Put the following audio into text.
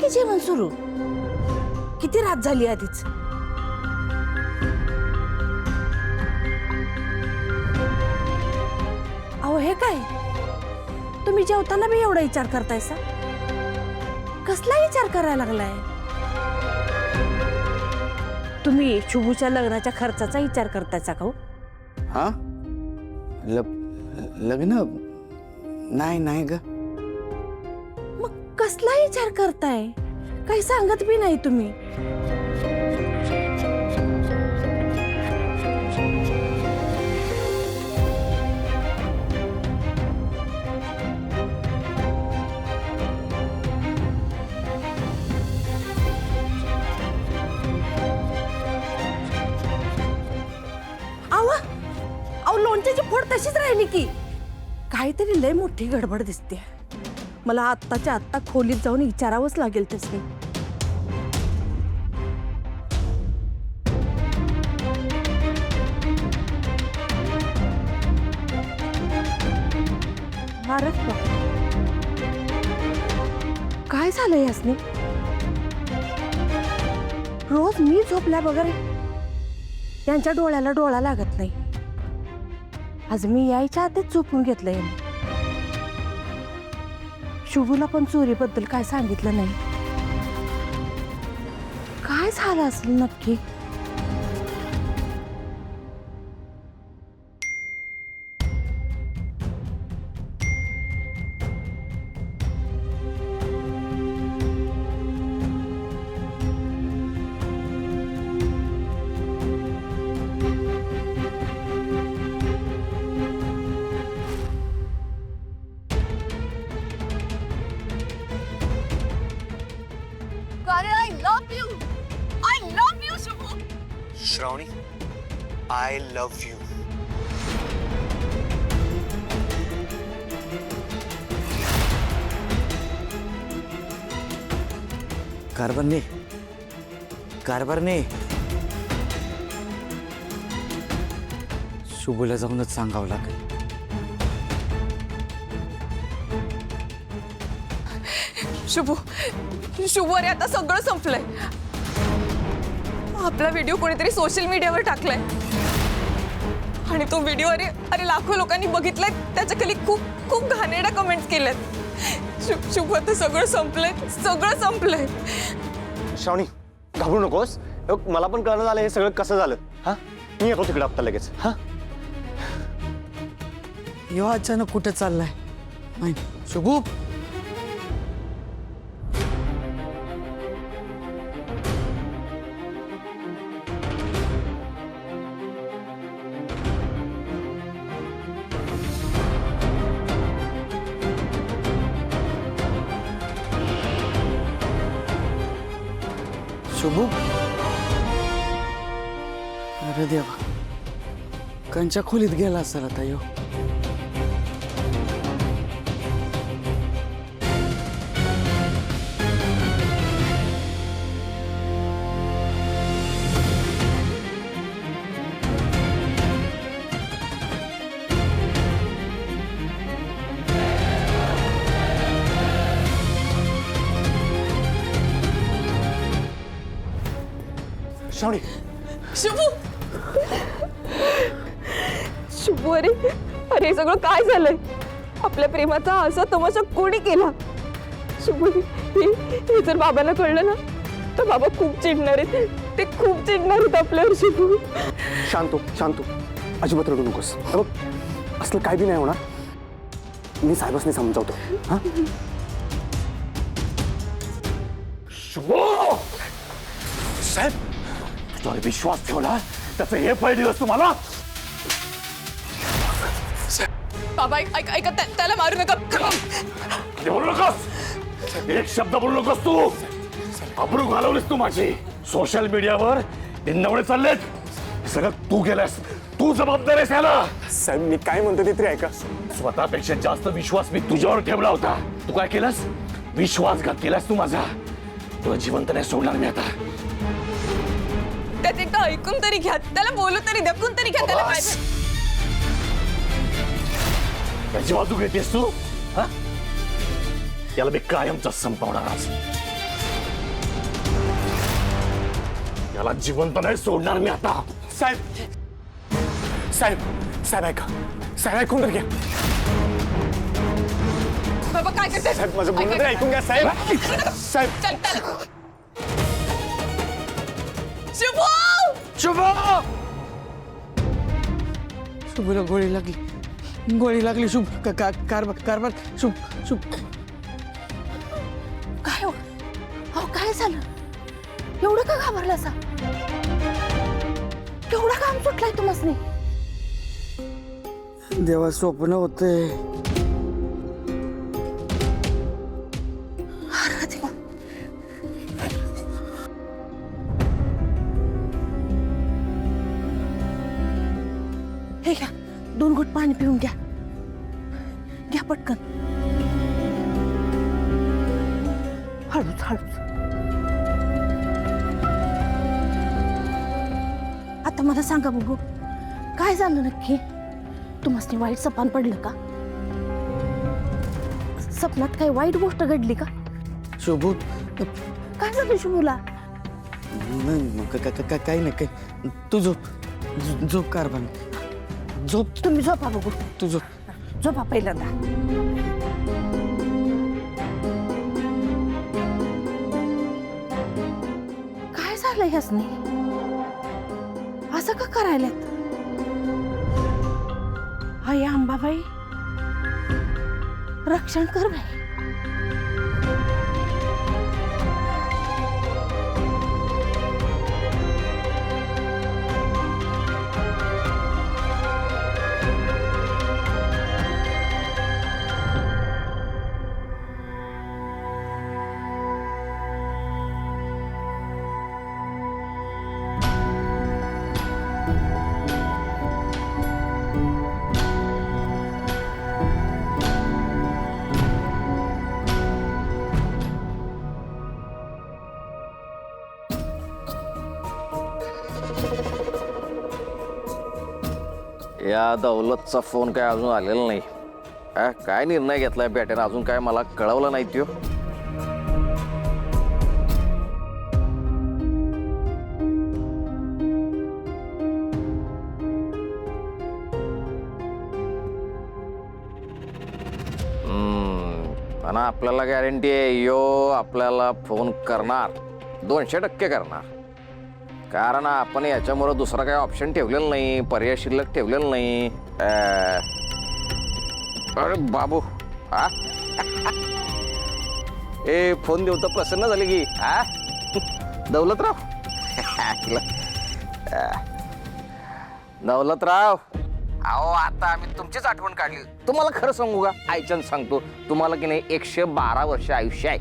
की जेवण सुरू. किती रात झाली आधीच. अहो हे काय, तुम्ही जेवताना बी एवढा विचार करतायसा? कसला विचार करायला लागलाय? तुम्ही शुभूच्या लग्नाच्या खर्चाचा विचार करतायचा का हो? हा लग्न नाही नाही ग. मग कसला विचार करताय? काही सांगत बी नाही तुम्ही. अहो लोणच्याची फोड तशीच राहिली की. काहीतरी लय मोठी गडबड दिसते. मला आत्ताच्या आत्ता खोलीत जाऊन विचारावंच लागेल तसं. काय झालंय यासनी? रोज मी झोपल्या बगर यांच्या डोळ्याला डोळा लागत नाही. आज मी यायच्या आधीच झोपून घेतलंय. शुभूला पण चोरीबद्दल काय सांगितलं नाही. काय झालं असेल नक्की? श्रावणी, I love you. कारभारने शुभूला जाऊनच सांगावं लागेल. शुभू अरे आता सगळं संपलंय. आपला व्हिडिओ कोणीतरी सोशल मीडियावर टाकलाय आणि तो व्हिडिओ अरे लाखो लोकांनी बघितलाय. त्याच्या खाली खूप खूप घाणेरड्या कमेंट्स केल्यात. शुभू आता सगळं संपलंय. श्रावणी, घाबरू नकोस. मला पण कळलं झालं हे सगळं कसं झालं. हा, मी येतो तिकडे आता लगेच. हा, यो अचानक कुठे चाललाय? शुभू, शुभू, अरे देवा, कंच्या खोलीत गेला असेल आता यो. श्रावणी, शुभू अरे हे सगळं काय झालंय? आपल्या प्रेमाचा असा तमाशा कोणी केला? शुभू, हे जर बाबांना कळलं ना तर बाबा खूप चिडणार आहेत. ते खूप चिडणार आहेत आपल्यावर. शुभू, शांत अजिबात रडू नकोस. बघ, असलं काय बी नाही होणार. मी साहेबांनी समजावतो. हा, शुभो साहेब, तुझ्यावर विश्वास ठेवला त्याचं हे फळ दिवस तुम्हाला. बाबा ऐका, त्याला मारू नका. बोलू नकोस, एक शब्द बोलू नकोस. तू अब्रू घालवलीस तू माझी. सोशल मीडियावर निंदवणे चाललेत. सगळं तू केलंस. तू जबाबदार आहेस याला. साहेब, मी काय म्हणतो ते तरी ऐका. स्वतःपेक्षा जास्त विश्वास मी तुझ्यावर ठेवला होता. तू काय केलंस? विश्वासघात केलास तू माझा. तुला जिवंत नाही सोडणार मी आता. त्यात एकदा ऐकून तरी घ्या, त्याला बोलू तरी द्या, कोण तरी घ्या त्याला. त्याची बाजू घेतेस तू? हा, याला मी कायमचा संपवणार आज. याला जिवंत नाही सोडणार मी आता. साहेब साहेब साहेब ऐका साहेब ऐकून तर घ्या. बाबा काय करते साहेब माझं बोलणं तर ऐकून घ्या साहेब. साहेब शुभला गोळी लागली शुभ कारभार शुभ शुभ. काय हो अहो काय झालं एवढं का घाबरला असा केवढा काम सुटलाय तुम्हाला देवा स्वप्न होते. हे घ्या 2 घोट पाणी पिऊन घ्या घ्या पटकन हळूच हळूच. आता मला सांगा बघू काय झालं नक्की तुम्हाला वाईट सपान पडलं का सपनात काही वाईट गोष्ट घडली का शुभ काय झालं शुभूला काही नाही काही. तू झोप कारभार झोप. तुम्ही झोपा बघू तू झोप. झोपा पहिल्यांदा काय झालं ह्यासनी असं का करायल्यात आई अंबाबाई रक्षण कर बाई. या दौलतचा फोन काय अजून आलेला नाही. काय निर्णय घेतलाय बेट्याने अजून काय मला कळवलं नाही त्यो. पण आपल्याला गॅरंटी आहे यो आपल्याला फोन करणार 200% करणार. कारण आपण याच्यामुळे दुसरा काही ऑप्शन ठेवलेला नाही पर्याय शिल्लक ठेवलेला नाही. अरे बाबू हा ए फोन देऊ तर प्रसन्न झाले की हा दौलतराव. दौलतराव अहो आता आम्ही तुमचीच आठवण काढली. तुम्हाला खरं सांगू का आईच्यानं सांगतो तुम्हाला की नाही 112 वर्ष आयुष्य आहे.